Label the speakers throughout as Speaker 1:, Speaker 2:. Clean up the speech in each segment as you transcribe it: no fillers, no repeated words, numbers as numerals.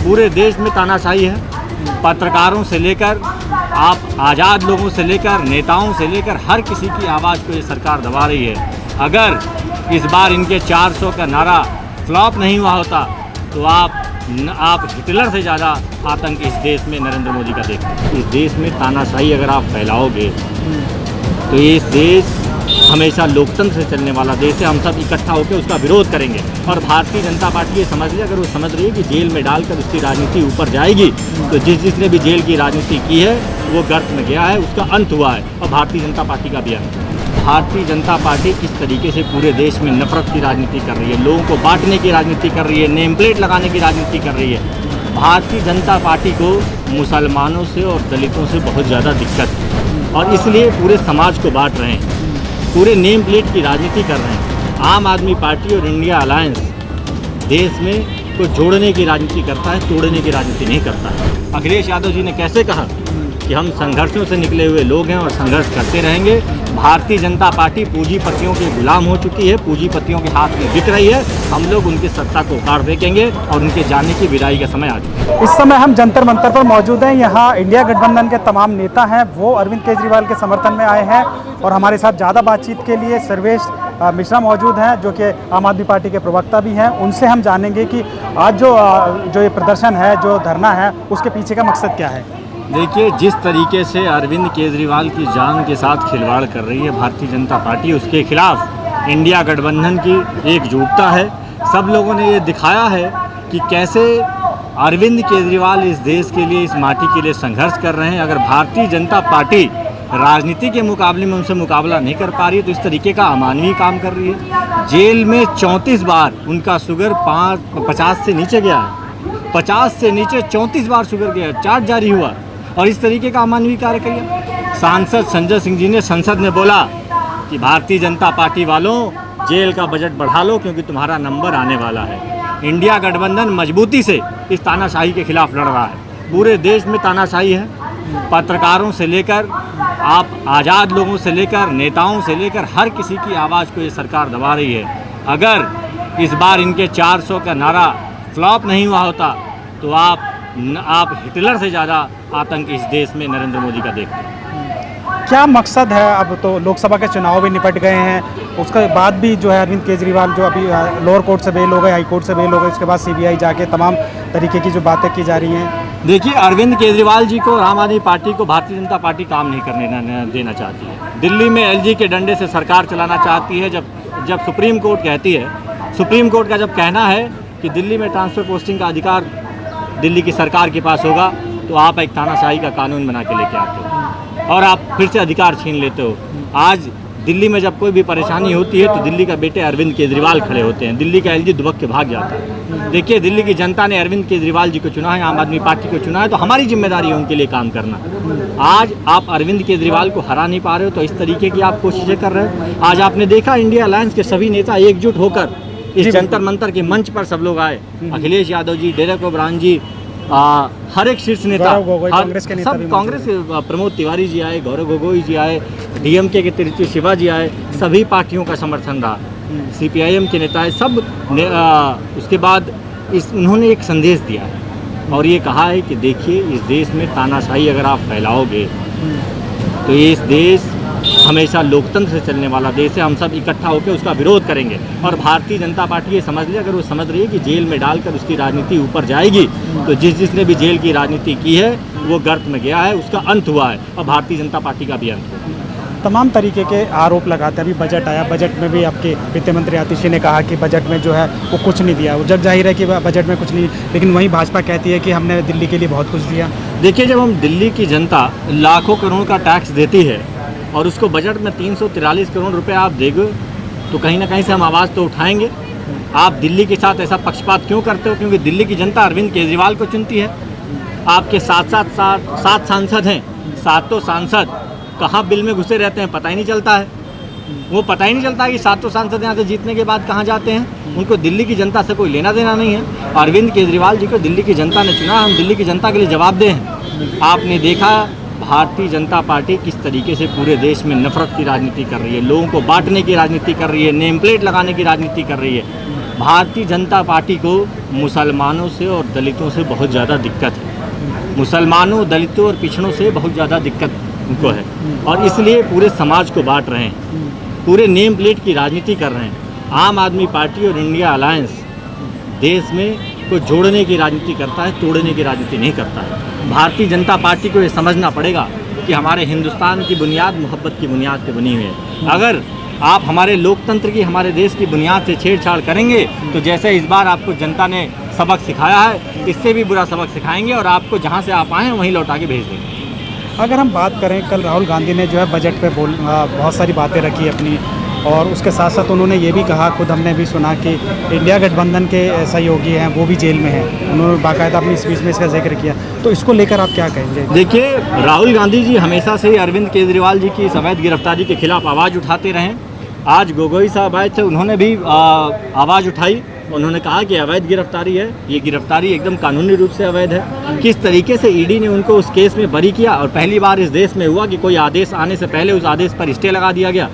Speaker 1: पूरे देश में तानाशाही है। पत्रकारों से लेकर आप आज़ाद लोगों से लेकर नेताओं से लेकर हर किसी की आवाज़ को ये सरकार दबा रही है। अगर इस बार इनके 400 का नारा फ्लॉप नहीं हुआ होता तो आप हिटलर से ज़्यादा आतंक इस देश में नरेंद्र मोदी का देखते हैं। इस देश में तानाशाही अगर आप फैलाओगे तो ये देश हमेशा लोकतंत्र से चलने वाला देश है। हम सब इकट्ठा होकर उसका विरोध करेंगे। और भारतीय जनता पार्टी ये समझ रही है, अगर वो समझ रही है कि जेल में डालकर उसकी राजनीति ऊपर जाएगी तो जिसने भी जेल की राजनीति की है वो गर्त में गया है, उसका अंत हुआ है। और भारतीय जनता पार्टी का भी अंत। भारतीय जनता पार्टी किस तरीके से पूरे देश में नफरत की राजनीति कर रही है, लोगों को बांटने की राजनीति कर रही है, नेम प्लेट लगाने की राजनीति कर रही है। भारतीय जनता पार्टी को मुसलमानों से और दलितों से बहुत ज़्यादा दिक्कत है और इसलिए पूरे समाज को बांट रहे हैं, पूरे नेम प्लेट की राजनीति कर रहे हैं। आम आदमी पार्टी और इंडिया अलायंस देश में को जोड़ने की राजनीति करता है, तोड़ने की राजनीति नहीं करता है। अखिलेश यादव जी ने कैसे कहा कि हम संघर्षों से निकले हुए लोग हैं और संघर्ष करते रहेंगे। भारतीय जनता पार्टी पूंजीपतियों के गुलाम हो चुकी है, पूंजीपतियों के हाथ में बिक रही है। हम लोग उनकी सत्ता को उखाड़ फेंकेंगे और उनके जाने की विदाई का समय आ चुका है।
Speaker 2: इस समय हम जंतर मंतर पर मौजूद हैं। यहाँ इंडिया गठबंधन के तमाम नेता हैं, वो अरविंद केजरीवाल के समर्थन में आए हैं और हमारे साथ ज़्यादा बातचीत के लिए सर्वेश मिश्रा मौजूद हैं जो कि आम आदमी पार्टी के प्रवक्ता भी हैं। उनसे हम जानेंगे कि आज जो ये प्रदर्शन है, जो धरना है, उसके पीछे का मकसद क्या है।
Speaker 1: देखिए, जिस तरीके से अरविंद केजरीवाल की जान के साथ खिलवाड़ कर रही है भारतीय जनता पार्टी, उसके खिलाफ इंडिया गठबंधन की एकजुटता है। सब लोगों ने ये दिखाया है कि कैसे अरविंद केजरीवाल इस देश के लिए, इस माटी के लिए संघर्ष कर रहे हैं। अगर भारतीय जनता पार्टी राजनीति के मुकाबले में उनसे मुकाबला नहीं कर पा रही है तो इस तरीके का अमानवीय काम कर रही है। जेल में 34 बार उनका शुगर 50 से नीचे गया है, 50 से नीचे 34 बार शुगर गया, चार्ज जारी हुआ और इस तरीके का अमानवीय कार्य किया। सांसद संजय सिंह जी ने संसद में बोला कि भारतीय जनता पार्टी वालों, जेल का बजट बढ़ा लो क्योंकि तुम्हारा नंबर आने वाला है। इंडिया गठबंधन मजबूती से इस तानाशाही के खिलाफ लड़ रहा है। पूरे देश में तानाशाही है। पत्रकारों से लेकर आप आज़ाद लोगों से लेकर नेताओं से लेकर हर किसी की आवाज़ को ये सरकार दबा रही है। अगर इस बार इनके 400 का नारा फ्लॉप नहीं हुआ होता तो आप हिटलर से ज़्यादा आतंक इस देश में नरेंद्र मोदी का देखते हैं।
Speaker 2: क्या मकसद है। अब तो लोकसभा के चुनाव भी निपट गए हैं, उसके बाद भी जो है अरविंद केजरीवाल जो अभी लोअर कोर्ट से बेल हो गए, हाई कोर्ट से बेल हो गए, उसके बाद सीबीआई जाके तमाम तरीके की जो बातें की जा रही हैं।
Speaker 1: देखिए, अरविंद केजरीवाल जी को, आम आदमी पार्टी को भारतीय जनता पार्टी काम नहीं करने देना चाहती है। दिल्ली में एलजी के डंडे से सरकार चलाना चाहती है। जब सुप्रीम कोर्ट कहती है, सुप्रीम कोर्ट का जब कहना है कि दिल्ली में ट्रांसफ़र पोस्टिंग का अधिकार दिल्ली की सरकार के पास होगा तो आप एक तानाशाही का कानून बना के लेके आते हो और आप फिर से अधिकार छीन लेते हो। आज दिल्ली में जब कोई भी परेशानी होती है तो दिल्ली का बेटे अरविंद केजरीवाल खड़े होते हैं, दिल्ली का एलजी दुबक के भाग जाता है। देखिए, दिल्ली की जनता ने अरविंद केजरीवाल जी को चुना है, आम आदमी पार्टी को चुना है, तो हमारी जिम्मेदारी है उनके लिए काम करना। आज आप अरविंद केजरीवाल को हरा नहीं पा रहे हो तो इस तरीके की आप कोशिशें कर रहे हो। आज आपने देखा इंडिया अलायंस के सभी नेता एकजुट होकर इस जंतर मंतर के मंच पर सब लोग आए। अखिलेश यादव जी, डेरेक ओब्रायन जी, हर एक शीर्ष नेता,
Speaker 2: कांग्रेस के नेता,
Speaker 1: सब कांग्रेस के प्रमोद तिवारी जी आए, गौरव गोगोई जी आए, डीएमके के तिरुचि शिवा जी आए, सभी पार्टियों का समर्थन रहा। सीपीआईएम के नेता है, सब उसके बाद उन्होंने एक संदेश दिया है और ये कहा है कि देखिए, इस देश में तानाशाही अगर आप फैलाओगे तो ये इस देश हमेशा लोकतंत्र से चलने वाला देश है। हम सब इकट्ठा होकर उसका विरोध करेंगे। और भारतीय जनता पार्टी ये समझ ली, अगर वो समझ रही है कि जेल में डालकर उसकी राजनीति ऊपर जाएगी तो जिसने भी जेल की राजनीति की है वो गर्त में गया है, उसका अंत हुआ है और भारतीय जनता पार्टी का भी अंत हुआ।
Speaker 2: तमाम तरीके के आरोप लगाते हैं। अभी बजट आया, बजट में भी आपके वित्त मंत्री आतिशी ने कहा कि बजट में जो है वो कुछ नहीं दिया। वो जब जाहिर है कि बजट में कुछ नहीं, लेकिन वहीं भाजपा कहती है कि हमने दिल्ली के लिए बहुत कुछ दिया।
Speaker 1: देखिए, जब हम दिल्ली की जनता लाखों करोड़ का टैक्स देती है और उसको बजट में 343 करोड़ रुपए आप देंगे तो कहीं ना कहीं से हम आवाज़ तो उठाएंगे। आप दिल्ली के साथ ऐसा पक्षपात क्यों करते हो? क्योंकि दिल्ली की जनता अरविंद केजरीवाल को चुनती है। आपके सात सांसद हैं, सातों सांसद कहाँ बिल में घुसे रहते हैं पता ही नहीं चलता है। वो पता ही नहीं चलता कि सातों सांसद यहाँ से जीतने के बाद कहाँ जाते हैं। उनको दिल्ली की जनता से कोई लेना देना नहीं है। अरविंद केजरीवाल जी को दिल्ली की जनता ने चुना, हम दिल्ली की जनता के लिए जवाबदेह हैं। आपने देखा भारतीय जनता पार्टी किस तरीके से पूरे देश में नफरत की राजनीति कर रही है, लोगों को बांटने की राजनीति कर रही है, नेम प्लेट लगाने की राजनीति कर रही है। भारतीय जनता पार्टी को मुसलमानों से और दलितों से बहुत ज़्यादा दिक्कत है। मुसलमानों, दलितों और पिछड़ों से बहुत ज़्यादा दिक्कत उनको है और इसलिए पूरे समाज को बांट रहे हैं, पूरे नेम प्लेट की राजनीति कर रहे हैं। आम आदमी पार्टी और इंडिया अलायंस देश में को जोड़ने की राजनीति करता है, तोड़ने की राजनीति नहीं करता है। भारतीय जनता पार्टी को ये समझना पड़ेगा कि हमारे हिंदुस्तान की बुनियाद मोहब्बत की बुनियाद पे बनी हुई है। अगर आप हमारे लोकतंत्र की, हमारे देश की बुनियाद से छेड़छाड़ करेंगे तो जैसे इस बार आपको जनता ने सबक सिखाया है, इससे भी बुरा सबक सिखाएंगे और आपको जहां से आप आए हैं वहीं लौटा के भेज देंगे।
Speaker 2: अगर हम बात करें, कल राहुल गांधी ने जो है बजट पे बहुत सारी बातें रखी अपनी, और उसके साथ साथ उन्होंने ये भी कहा, खुद हमने भी सुना कि इंडिया गठबंधन के सहयोगी हैं वो भी जेल में हैं। उन्होंने बाकायदा अपनी स्पीच में इसका जिक्र किया, तो इसको लेकर आप क्या कहेंगे?
Speaker 1: देखिए, राहुल गांधी जी हमेशा से अरविंद केजरीवाल जी की अवैध गिरफ्तारी के खिलाफ आवाज़ उठाते रहे। आज गोगोई साहब आए थे, उन्होंने भी आवाज़ उठाई। उन्होंने कहा कि अवैध गिरफ्तारी है, ये गिरफ्तारी एकदम कानूनी रूप से अवैध है। किस तरीके से ईडी ने उनको उस केस में बरी किया, और पहली बार इस देश में हुआ कि कोई आदेश आने से पहले उस आदेश पर स्टे लगा दिया गया।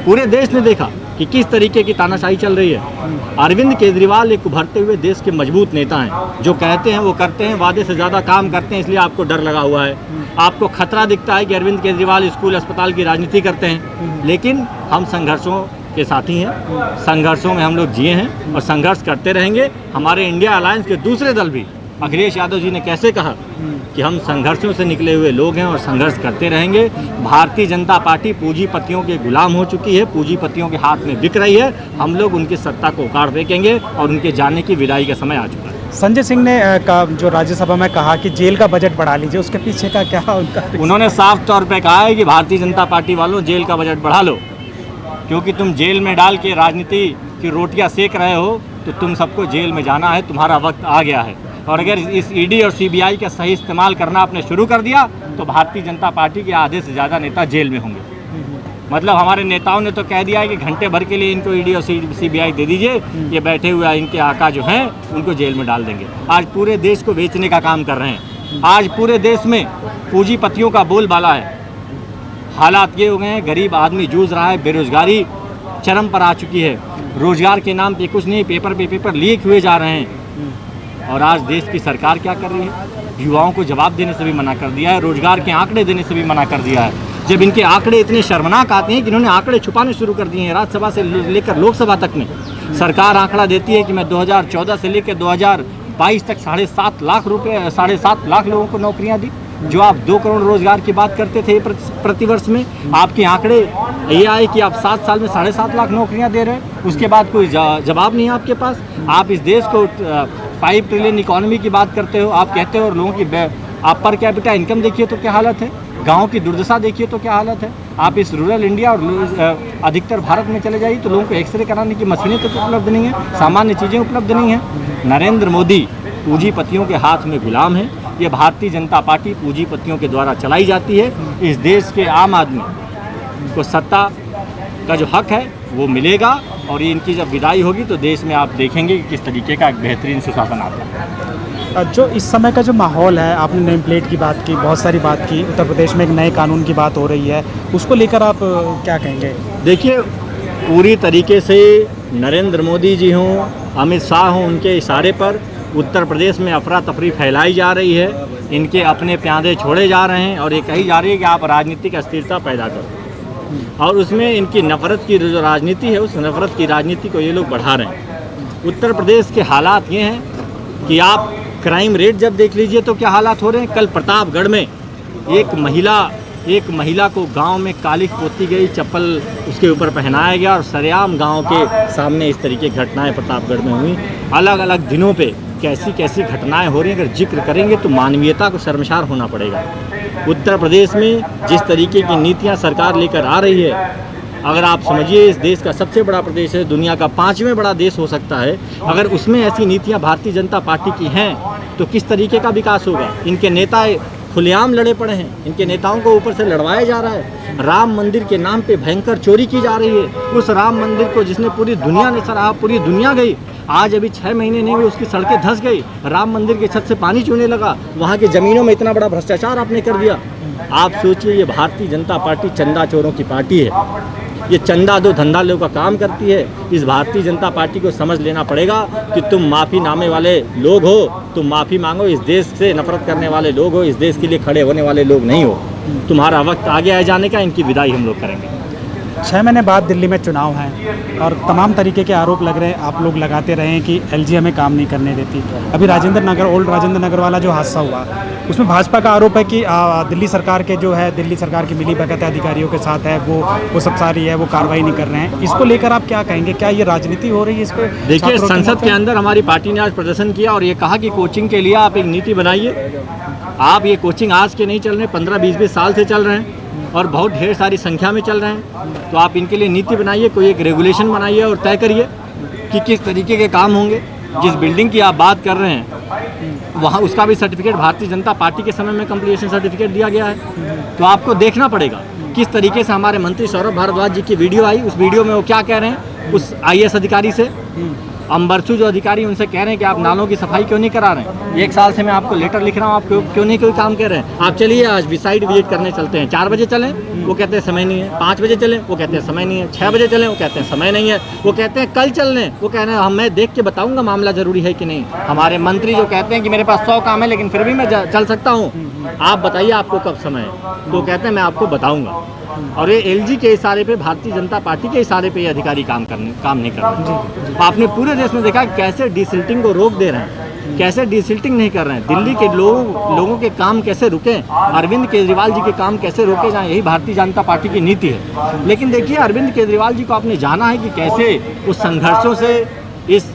Speaker 1: पूरे देश ने देखा कि किस तरीके की तानाशाही चल रही है। अरविंद केजरीवाल एक उभरते हुए देश के मजबूत नेता हैं, जो कहते हैं वो करते हैं, वादे से ज़्यादा काम करते हैं, इसलिए आपको डर लगा हुआ है। आपको खतरा दिखता है कि अरविंद केजरीवाल स्कूल अस्पताल की राजनीति करते हैं, लेकिन हम संघर्षों के साथी हैं, संघर्षों में हम लोग जिए हैं और संघर्ष करते रहेंगे। हमारे इंडिया अलायंस के दूसरे दल भी, अखिलेश यादव जी ने कैसे कहा कि हम संघर्षों से निकले हुए लोग हैं और संघर्ष करते रहेंगे। भारतीय जनता पार्टी पूंजीपतियों के गुलाम हो चुकी है, पूंजीपतियों के हाथ में बिक रही है। हम लोग उनकी सत्ता को उखाड़ फेंकेंगे और उनके जाने की विदाई का समय आ चुका है।
Speaker 2: संजय सिंह ने जो राज्यसभा में कहा कि जेल का बजट बढ़ा लीजिए, उसके पीछे का क्या उनका?
Speaker 1: उन्होंने साफ तौर पर कहा है कि भारतीय जनता पार्टी वालों, जेल का बजट बढ़ा लो, क्योंकि तुम जेल में डाल के राजनीति की रोटियां सेक रहे हो, तो तुम सबको जेल में जाना है, तुम्हारा वक्त आ गया है। और अगर इस ईडी और सीबीआई का सही इस्तेमाल करना आपने शुरू कर दिया तो भारतीय जनता पार्टी के आधे से ज़्यादा नेता जेल में होंगे। मतलब हमारे नेताओं ने तो कह दिया है कि घंटे भर के लिए इनको ईडी और सीबीआई दे दीजिए, ये बैठे हुए इनके आका जो हैं उनको जेल में डाल देंगे। आज पूरे देश को बेचने का काम कर रहे हैं। आज पूरे देश में पूंजीपतियों का बोलबाला है। हालात ये हो गए हैं, गरीब आदमी जूझ रहा है, बेरोजगारी चरम पर आ चुकी है। रोजगार के नाम पे कुछ नहीं, पेपर पे पेपर लीक हुए जा रहे हैं। और आज देश की सरकार क्या कर रही है? युवाओं को जवाब देने से भी मना कर दिया है, रोजगार के आंकड़े देने से भी मना कर दिया है। जब इनके आंकड़े इतने शर्मनाक आते हैं कि इन्होंने आंकड़े छुपाने शुरू कर दिए हैं। राज्यसभा से लेकर लोकसभा तक में सरकार आंकड़ा देती है कि मैं 2014 से लेकर 2022 तक 7.5 लाख लोगों को नौकरियां दी। जो आप 2 करोड़ रोजगार की बात करते थे प्रतिवर्ष में, आपके आंकड़े ये आए कि आप 7 साल में 7.5 लाख नौकरियां दे रहे हैं। उसके बाद कोई जवाब नहीं है आपके पास। आप इस देश को 5 ट्रिलियन इकोनॉमी की बात करते हो, आप कहते हो, और लोगों की आप पर कैपिटा इनकम देखिए तो क्या हालत है, गांव की दुर्दशा देखिए तो क्या हालत है। आप इस रूरल इंडिया और अधिकतर भारत में चले जाइए तो लोगों को एक्सरे कराने की मशीनें तो उपलब्ध नहीं है, सामान्य चीज़ें उपलब्ध नहीं हैं। नरेंद्र मोदी पूंजीपतियों के हाथ में गुलाम है। ये भारतीय जनता पार्टी पूंजीपतियों के द्वारा चलाई जाती है। इस देश के आम आदमी को सत्ता का जो हक है वो मिलेगा, और ये इनकी जब विदाई होगी तो देश में आप देखेंगे कि किस तरीके का एक बेहतरीन सुशासन आता है।
Speaker 2: जो इस समय का जो माहौल है, आपने नेम प्लेट की बात की, बहुत सारी बात की, उत्तर प्रदेश में एक नए कानून की बात हो रही है, उसको लेकर आप क्या कहेंगे?
Speaker 1: देखिए, पूरी तरीके से नरेंद्र मोदी जी हों, अमित शाह हों, उनके इशारे पर उत्तर प्रदेश में अफरा तफरी फैलाई जा रही है। इनके अपने प्यादे छोड़े जा रहे हैं और ये कही जा रही है कि आप राजनीतिक अस्थिरता पैदा करो, और उसमें इनकी नफरत की जो राजनीति है, उस नफरत की राजनीति को ये लोग बढ़ा रहे हैं। उत्तर प्रदेश के हालात ये हैं कि आप क्राइम रेट जब देख लीजिए तो क्या हालात हो रहे हैं। कल प्रतापगढ़ में एक महिला को गांव में कालिख पोती गई, चप्पल उसके ऊपर पहनाया गया, और सरेआम गांव के सामने इस तरीके की घटनाएं प्रतापगढ़ में हुई। अलग अलग दिनों पे कैसी कैसी घटनाएं हो रही हैं, अगर जिक्र करेंगे तो मानवीयता को शर्मसार होना पड़ेगा। उत्तर प्रदेश में जिस तरीके की नीतियां सरकार लेकर आ रही है, अगर आप समझिए इस देश का सबसे बड़ा प्रदेश है, दुनिया का 5वें बड़ा देश हो सकता है, अगर उसमें ऐसी नीतियां भारतीय जनता पार्टी की हैं तो किस तरीके का विकास होगा। इनके नेता खुलेआम लड़े पड़े हैं, इनके नेताओं को ऊपर से लड़वाया जा रहा है। राम मंदिर के नाम पे भयंकर चोरी की जा रही है। उस राम मंदिर को जिसने पूरी दुनिया ने सराहा, पूरी दुनिया गई, आज अभी 6 महीने नहीं हुए उसकी सड़कें धंस गई, राम मंदिर की छत से पानी चूने लगा, वहाँ की ज़मीनों में इतना बड़ा भ्रष्टाचार आपने कर दिया। आप सोचिए, ये भारतीय जनता पार्टी चंदा चोरों की पार्टी है। ये चंदा दो धंधा लो का काम करती है। इस भारतीय जनता पार्टी को समझ लेना पड़ेगा कि तुम माफ़ीनामे वाले लोग हो, तुम माफ़ी मांगो। इस देश से नफरत करने वाले लोग हो, इस देश के लिए खड़े होने वाले लोग नहीं हो। तुम्हारा वक्त आगे आ जाने का, इनकी विदाई हम लोग करेंगे।
Speaker 2: 6 महीने बाद दिल्ली में चुनाव हैं और तमाम तरीके के आरोप लग रहे हैं, आप लोग लगाते रहे हैं कि एलजी हमें काम नहीं करने देती। अभी राजेंद्र नगर, ओल्ड राजेंद्र नगर वाला जो हादसा हुआ, उसमें भाजपा का आरोप है कि दिल्ली सरकार के जो है, दिल्ली सरकार की मिली भगत अधिकारियों के साथ है, वो सब सारी है, वो कार्रवाई नहीं कर रहे हैं। इसको लेकर आप क्या कहेंगे? क्या ये राजनीति हो रही है इस पर?
Speaker 1: देखिए, संसद के अंदर हमारी पार्टी ने आज प्रदर्शन किया और ये कहा कि कोचिंग के लिए आप एक नीति बनाइए। आप ये कोचिंग आज के नहीं चल रहे, 15-20 साल से चल रहे हैं और बहुत ढेर सारी संख्या में चल रहे हैं। तो आप इनके लिए नीति बनाइए, कोई एक रेगुलेशन बनाइए और तय करिए कि किस तरीके के काम होंगे। जिस बिल्डिंग की आप बात कर रहे हैं, वहाँ उसका भी सर्टिफिकेट भारतीय जनता पार्टी के समय में कंप्लीशन सर्टिफिकेट दिया गया है। तो आपको देखना पड़ेगा किस तरीके से हमारे मंत्री सौरभ भारद्वाज जी की वीडियो आई। उस वीडियो में वो क्या कह रहे हैं उस IAS अधिकारी से, अंबरसू जो अधिकारी, उनसे कह रहे हैं कि आप नालों की सफाई क्यों नहीं करा रहे हैं? 1 साल से मैं आपको लेटर लिख रहा हूँ, आप क्यों नहीं कोई काम कर रहे हैं? आप चलिए आज भी साइट विजिट करने चलते हैं। 4 बजे चलें, वो कहते हैं समय नहीं है। 5 बजे चलें, वो कहते हैं समय नहीं है। 6 बजे चलें, वो कहते हैं समय नहीं है। वो कहते हैं कल चल लें, वो कह रहे हैं मैं देख के बताऊंगा मामला जरूरी है कि नहीं। हमारे मंत्री जो कहते हैं कि मेरे पास 100 काम है लेकिन फिर भी मैं चल सकता हूँ, आप बताइए आपको कब समय है। तो कहते हैं मैं आपको बताऊँगा। और ये LG के इशारे पे, भारतीय जनता पार्टी के इशारे पे ये अधिकारी काम नहीं कर रहे। आपने पूरे देश में देखा कैसे डिसिल्टिंग को रोक दे रहे हैं, कैसे डिसिल्टिंग नहीं कर रहे हैं। दिल्ली के लोगों के काम कैसे रुकें, अरविंद केजरीवाल जी के काम कैसे रोके जाएं, यही भारतीय जनता पार्टी की नीति है। लेकिन देखिए, अरविंद केजरीवाल जी को आपने जाना है कि कैसे उस संघर्षों से, इस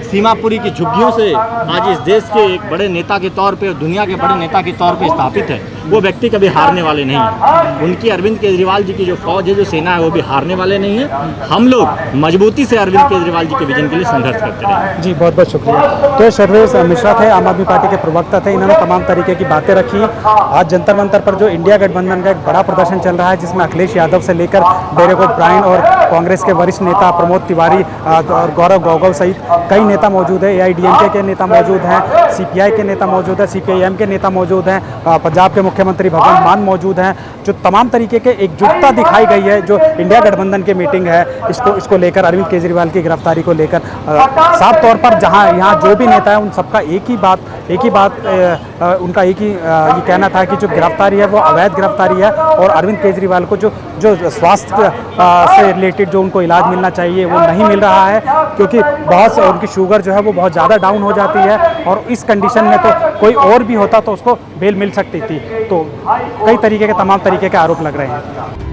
Speaker 1: सीमापुरी की झुग्गियों से आज इस देश के एक बड़े नेता के तौर पे, दुनिया के बड़े नेता के तौर पे स्थापित है। वो व्यक्ति कभी हारने वाले नहीं हैं। उनकी, अरविंद केजरीवाल जी की जो फौज है, जो सेना है, वो भी हारने वाले नहीं है। हम लोग मजबूती से अरविंद केजरीवाल जी के विजन के लिए संघर्ष करते रहेंगे।
Speaker 2: जी, बहुत बहुत शुक्रिया। तो सर्वेश मिश्रा थे, आम आदमी पार्टी के प्रवक्ता थे। इन्होंने तमाम तरीके की बातें रखी। आज जंतर मंतर पर जो इंडिया गठबंधन का एक बड़ा प्रदर्शन चल रहा है, जिसमें अखिलेश यादव से लेकर डेरेक ओब्रायन और कांग्रेस के वरिष्ठ नेता प्रमोद तिवारी और गौरव गौगव सहित कई नेता मौजूद है। AIADMK के नेता मौजूद हैं, CPI के नेता मौजूद है, CPIM के नेता मौजूद हैं, पंजाब के मुख्यमंत्री भगवंत मान मौजूद हैं। जो तमाम तरीके के एकजुटता दिखाई गई है, जो इंडिया गठबंधन की मीटिंग है, इसको लेकर, अरविंद केजरीवाल की गिरफ्तारी को लेकर, साफ तौर पर यहाँ जो भी नेता है उन सबका एक ही बात उनका एक ही ये कहना था कि जो गिरफ्तारी है वो अवैध गिरफ्तारी है और अरविंद केजरीवाल को जो स्वास्थ्य से रिलेटेड जो उनको इलाज मिलना चाहिए वो नहीं मिल रहा है, क्योंकि बहुत से उनकी शुगर जो है वो बहुत ज़्यादा डाउन हो जाती है और इस कंडीशन में तो कोई और भी होता तो उसको बेल मिल सकती थी। तो कई तरीके के, तमाम तरीके के आरोप लग रहे हैं।